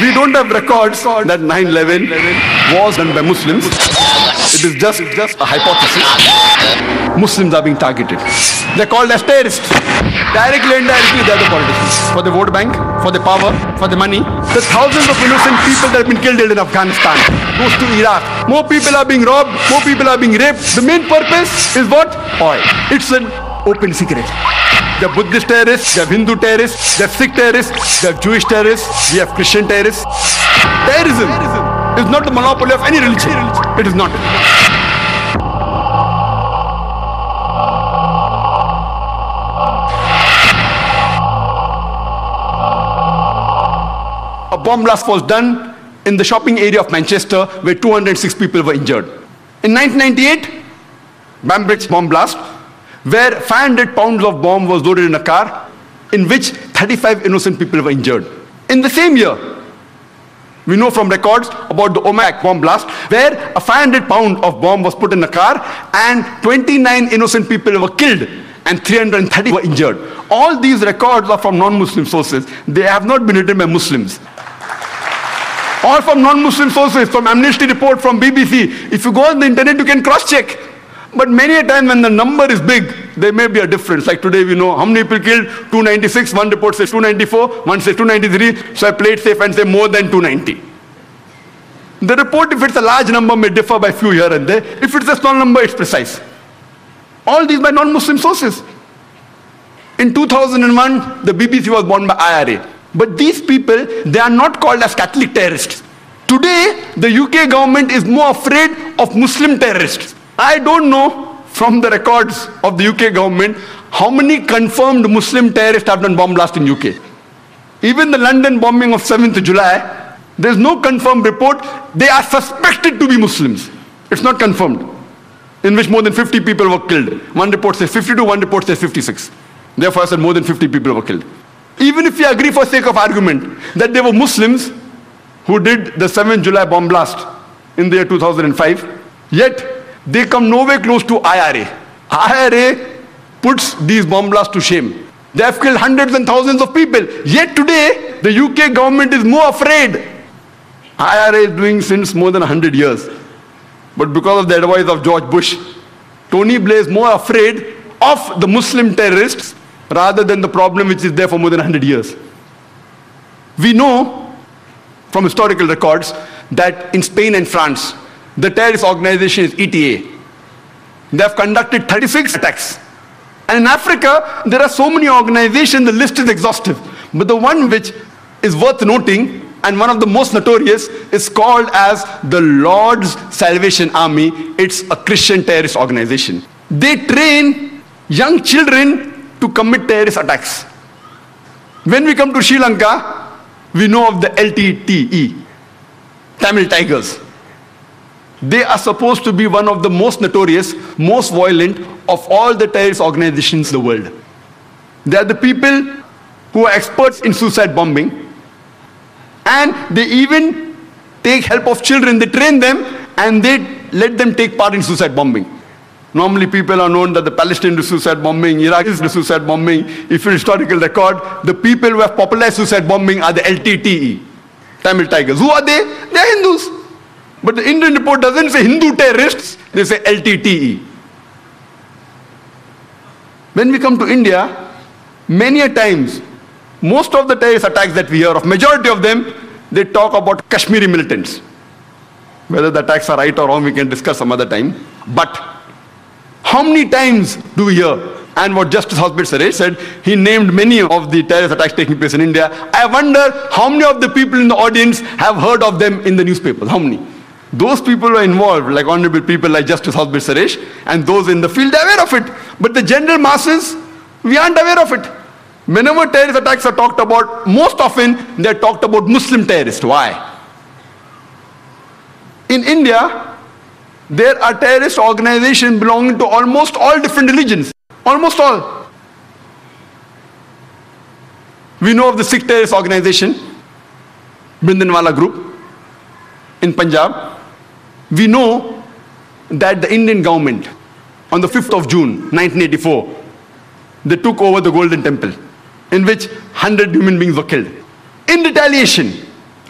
We don't have records that 9/11 was done by Muslims. It is just a hypothesis. Muslims are being targeted. They're called as terrorists. Directly and indirectly, they're the politicians. For the vote bank, for the power, for the money. The thousands of innocent people that have been killed in Afghanistan goes to Iraq. More people are being robbed, more people are being raped. The main purpose is what? Oil. It's an open secret. They have Buddhist terrorists, they have Hindu terrorists, they have Sikh terrorists, they have Jewish terrorists, we have Christian terrorists. Terrorism is not the monopoly of any religion. It is not. A bomb blast was done in the shopping area of Manchester where 206 people were injured. In 1998, Bambrick's bomb blast, where 500 pounds of bomb was loaded in a car in which 35 innocent people were injured. In the same year, we know from records about the Omak bomb blast where a 500 pound of bomb was put in a car and 29 innocent people were killed and 330 were injured. All these records are from non-Muslim sources. They have not been written by Muslims. All from non-Muslim sources, from Amnesty report, from BBC. If you go on the internet, you can cross-check. But many a time when the number is big, there may be a difference. Like today we know how many people killed, 296, one report says 294, one says 293, so I play it safe and say more than 290. The report, if it's a large number, may differ by few here and there. If it's a small number, it's precise. All these by non-Muslim sources. In 2001, the BBC was bought by IRA. But these people, they are not called as Catholic terrorists. Today, the UK government is more afraid of Muslim terrorists. I don't know from the records of the UK government how many confirmed Muslim terrorists have done bomb blast in UK. Even the London bombing of 7th July, there's no confirmed report. They are suspected to be Muslims. It's not confirmed. In which more than 50 people were killed. One report says 52, one report says 56. Therefore I said more than 50 people were killed. Even if we agree for sake of argument that they were Muslims who did the 7th July bomb blast in the year 2005, yet they come nowhere close to IRA. IRA puts these bomb blasts to shame. They have killed hundreds and thousands of people. Yet today, the UK government is more afraid. IRA is doing since more than 100 years. But because of the advice of George Bush, Tony Blair is more afraid of the Muslim terrorists rather than the problem which is there for more than 100 years. We know from historical records that in Spain and France, the terrorist organization is ETA. They have conducted 36 attacks. And in Africa, there are so many organizations, the list is exhaustive. But the one which is worth noting, and one of the most notorious, is called as the Lord's Salvation Army. It's a Christian terrorist organization. They train young children to commit terrorist attacks. When we come to Sri Lanka, we know of the LTTE, Tamil Tigers. They are supposed to be one of the most notorious, most violent of all the terrorist organizations in the world. They are the people who are experts in suicide bombing. And they even take help of children. They train them and they let them take part in suicide bombing. Normally people are known that the Palestinian do suicide bombing, Iraq is the suicide bombing. If you historical record, the people who have popularized suicide bombing are the LTTE, Tamil Tigers. Who are they? They are Hindus. But the Indian report doesn't say Hindu terrorists, they say LTTE. When we come to India, many a times, most of the terrorist attacks that we hear of, majority of them, they talk about Kashmiri militants. Whether the attacks are right or wrong, we can discuss some other time. But how many times do we hear? And what Justice Housebert Suresh said, he named many of the terrorist attacks taking place in India. I wonder how many of the people in the audience have heard of them in the newspapers. How many? Those people who are involved, like honorable people like Justice Housebert Suresh, and those in the field, they're aware of it. But the general masses, we aren't aware of it. Whenever terrorist attacks are talked about, most often they're talked about Muslim terrorists. Why? In India, there are terrorist organizations belonging to almost all different religions. Almost all. We know of the Sikh terrorist organization, Bhindranwala group, in Punjab. We know that the Indian government, on the 5th of June, 1984, they took over the Golden Temple, in which 100 human beings were killed. In retaliation,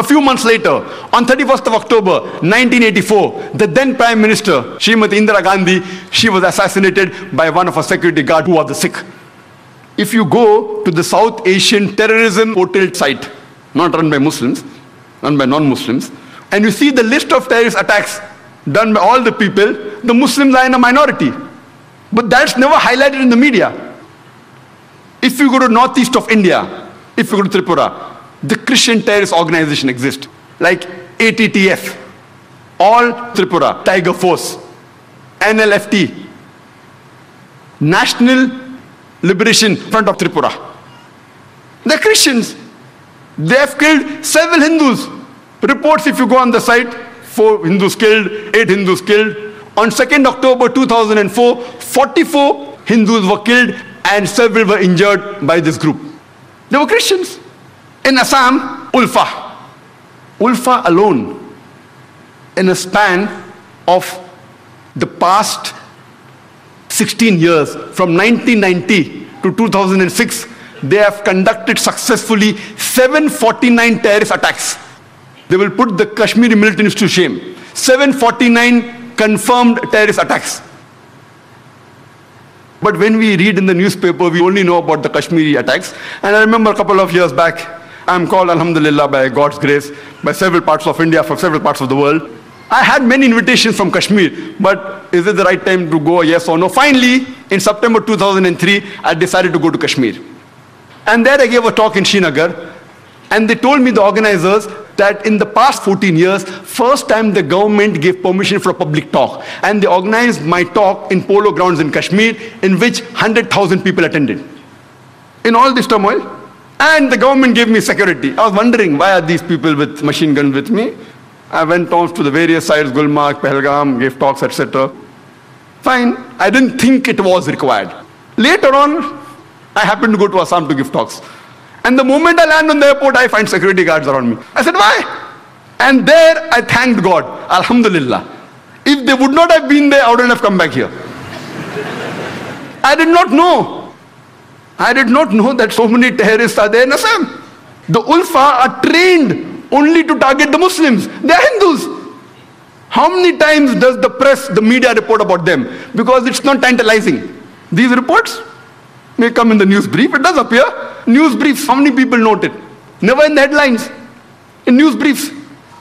A few months later, on 31st of October 1984, the then Prime Minister, Srimati Indira Gandhi, she was assassinated by one of her security guards who was a Sikh. If you go to the South Asian terrorism portal site, not run by Muslims, run by non-Muslims, and you see the list of terrorist attacks done by all the people, the Muslims are in a minority. But that's never highlighted in the media. If you go to northeast of India, if you go to Tripura, the Christian terrorist organization exists, like ATTF, All Tripura Tiger Force, NLFT, National Liberation Front of Tripura. They're Christians. They have killed several Hindus. Reports, if you go on the site, 4 Hindus killed, 8 Hindus killed. On 2nd October 2004, 44 Hindus were killed and several were injured by this group. They were Christians. In Assam, Ulfa. Ulfa alone, in a span of the past 16 years, from 1990 to 2006, they have conducted successfully 749 terrorist attacks. They will put the Kashmiri militants to shame. 749 confirmed terrorist attacks. But when we read in the newspaper, we only know about the Kashmiri attacks. And I remember a couple of years back, I'm called, alhamdulillah, by God's grace, by several parts of India, from several parts of the world. I had many invitations from Kashmir, but is it the right time to go, yes or no? Finally, in September 2003, I decided to go to Kashmir. And there I gave a talk in Srinagar, and they told me, the organizers, that in the past 14 years, first time the government gave permission for a public talk. And they organized my talk in polo grounds in Kashmir, in which 100,000 people attended. In all this turmoil. And the government gave me security. I was wondering, why are these people with machine guns with me? I went on to the various sites, Gulmarg, Pahalgam, gave talks, etc. Fine. I didn't think it was required. Later on, I happened to go to Assam to give talks. And the moment I land on the airport, I find security guards around me. I said, why? And there I thanked God, alhamdulillah. If they would not have been there, I wouldn't have come back here. I did not know. I did not know that so many terrorists are there in Assam. The Ulfa are trained only to target the Muslims. They are Hindus. How many times does the press, the media report about them? Because it's not tantalizing. These reports may come in the news brief. It does appear. News briefs, how many people note it? Never in the headlines. In news briefs.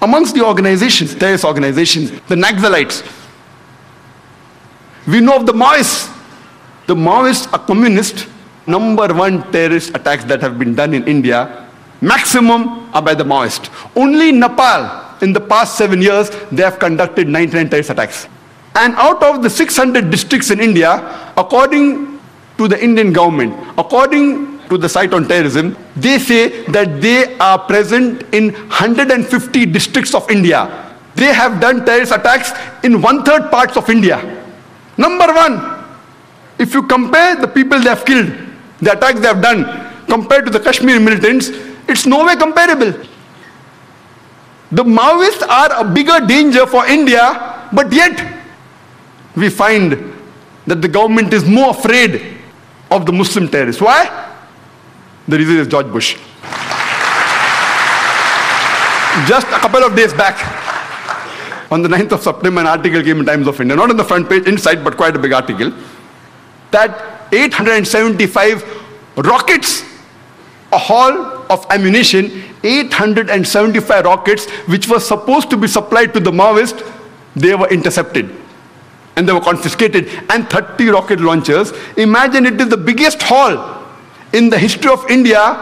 Amongst the organizations, terrorist organizations, the Naxalites. We know of the Maoists. The Maoists are communist. #1 terrorist attacks that have been done in India, maximum are by the Maoists. Only in Nepal, in the past 7 years, they have conducted 99 terrorist attacks. And out of the 600 districts in India, according to the Indian government, according to the site on terrorism, they say that they are present in 150 districts of India. They have done terrorist attacks in 1/3 parts of India. #1, if you compare the people they have killed, the attacks they have done, compared to the Kashmiri militants, it's no way comparable. The Maoists are a bigger danger for India, but yet we find that the government is more afraid of the Muslim terrorists. Why? The reason is George Bush. Just a couple of days back, on the 9th of September, an article came in Times of India, not on the front page, inside, but quite a big article, that 875 rockets, a haul of ammunition, 875 rockets, which were supposed to be supplied to the Maoists, they were intercepted. And they were confiscated. And 30 rocket launchers. Imagine, it is the biggest haul in the history of India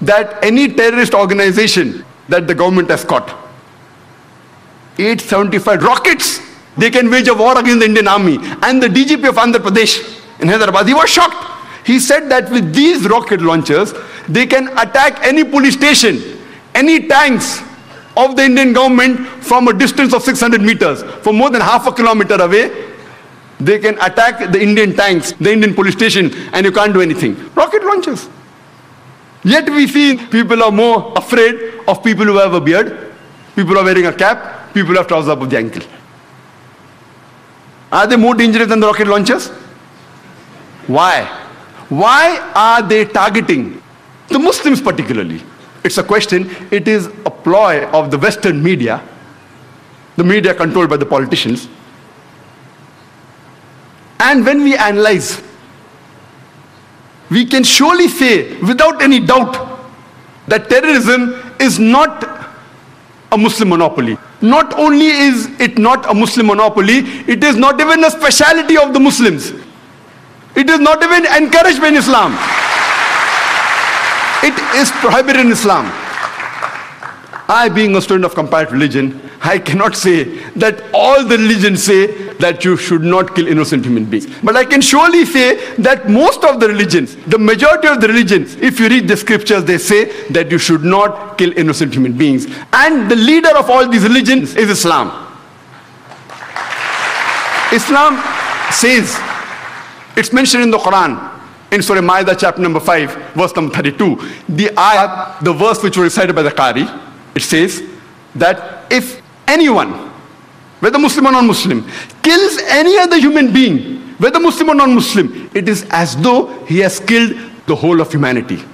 that any terrorist organization that the government has caught. 875 rockets. They can wage a war against the Indian army. And the DGP of Andhra Pradesh in Hyderabad, he was shocked. He said that with these rocket launchers, they can attack any police station, any tanks of the Indian government from a distance of 600 meters. For more than half a kilometer away, they can attack the Indian tanks, the Indian police station, and you can't do anything. Rocket launchers. Yet we see people are more afraid of people who have a beard, people who are wearing a cap, people who have trousers above the ankle. Are they more dangerous than the rocket launchers? Why? Why are they targeting the Muslims particularly? It's a question. It is a ploy of the Western media, the media controlled by the politicians. And when we analyze, we can surely say without any doubt that terrorism is not a Muslim monopoly. Not only is it not a Muslim monopoly, it is not even a speciality of the Muslims. It is not even encouraged in Islam. It is prohibited in Islam. I, being a student of comparative religion, I cannot say that all the religions say that you should not kill innocent human beings. But I can surely say that most of the religions, the majority of the religions, if you read the scriptures, they say that you should not kill innocent human beings. And the leader of all these religions is Islam. Islam says, it's mentioned in the Quran, in Surah Ma'idah chapter number 5, verse number 32. The ayat, the verse which was recited by the Qari, it says that if anyone, whether Muslim or non-Muslim, kills any other human being, whether Muslim or non-Muslim, it is as though he has killed the whole of humanity.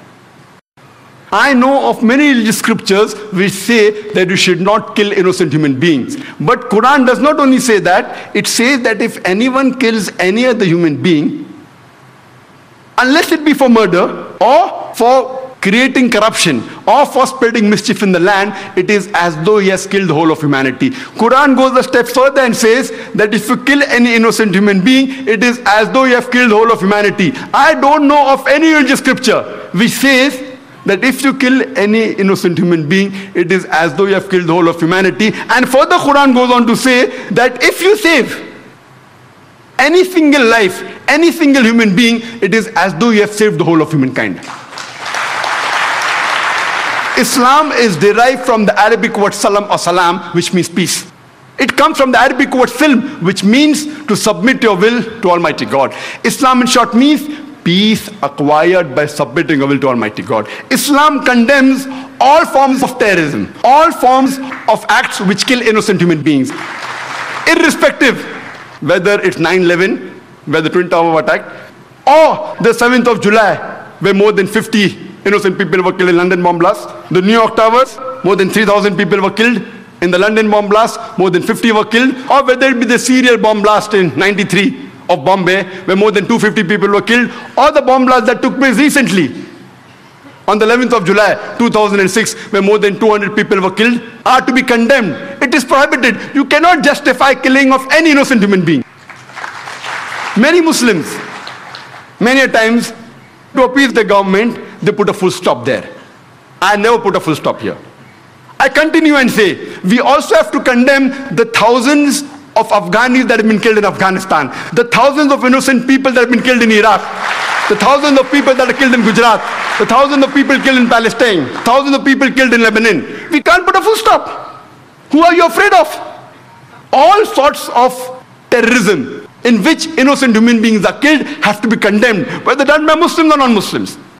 I know of many religious scriptures which say that you should not kill innocent human beings. But Quran does not only say that, it says that if anyone kills any other human being, unless it be for murder or for creating corruption or for spreading mischief in the land, it is as though he has killed the whole of humanity. Quran goes a step further and says that if you kill any innocent human being, it is as though you have killed the whole of humanity. I don't know of any religious scripture which says that if you kill any innocent human being, it is as though you have killed the whole of humanity. And further, Quran goes on to say that if you save any single life, any single human being, it is as though you have saved the whole of humankind. Islam is derived from the Arabic word salam or salam, which means peace. It comes from the Arabic word silm, which means to submit your will to Almighty God. Islam in short means peace acquired by submitting your will to Almighty God. Islam condemns all forms of terrorism, all forms of acts which kill innocent human beings. Irrespective whether it's 9/11, where the Twin Tower attack, or the 7th of July, where more than 50 innocent people were killed in London bomb blast. The New York Towers, more than 3,000 people were killed. In the London bomb blast, more than 50 were killed. Or whether it be the serial bomb blast in 93 of Bombay, where more than 250 people were killed. Or the bomb blast that took place recently on the 11th of July 2006, where more than 200 people were killed, are to be condemned. It is prohibited. You cannot justify killing of any innocent human being. Many Muslims, many a times, to appease the government, they put a full stop there. I never put a full stop here. I continue and say, we also have to condemn the thousands of Afghanis that have been killed in Afghanistan, the thousands of innocent people that have been killed in Iraq, the thousands of people that are killed in Gujarat, the thousands of people killed in Palestine, thousands of people killed in Lebanon. We can't put a full stop. Who are you afraid of? All sorts of terrorism in which innocent human beings are killed have to be condemned, whether done by Muslims or non-Muslims.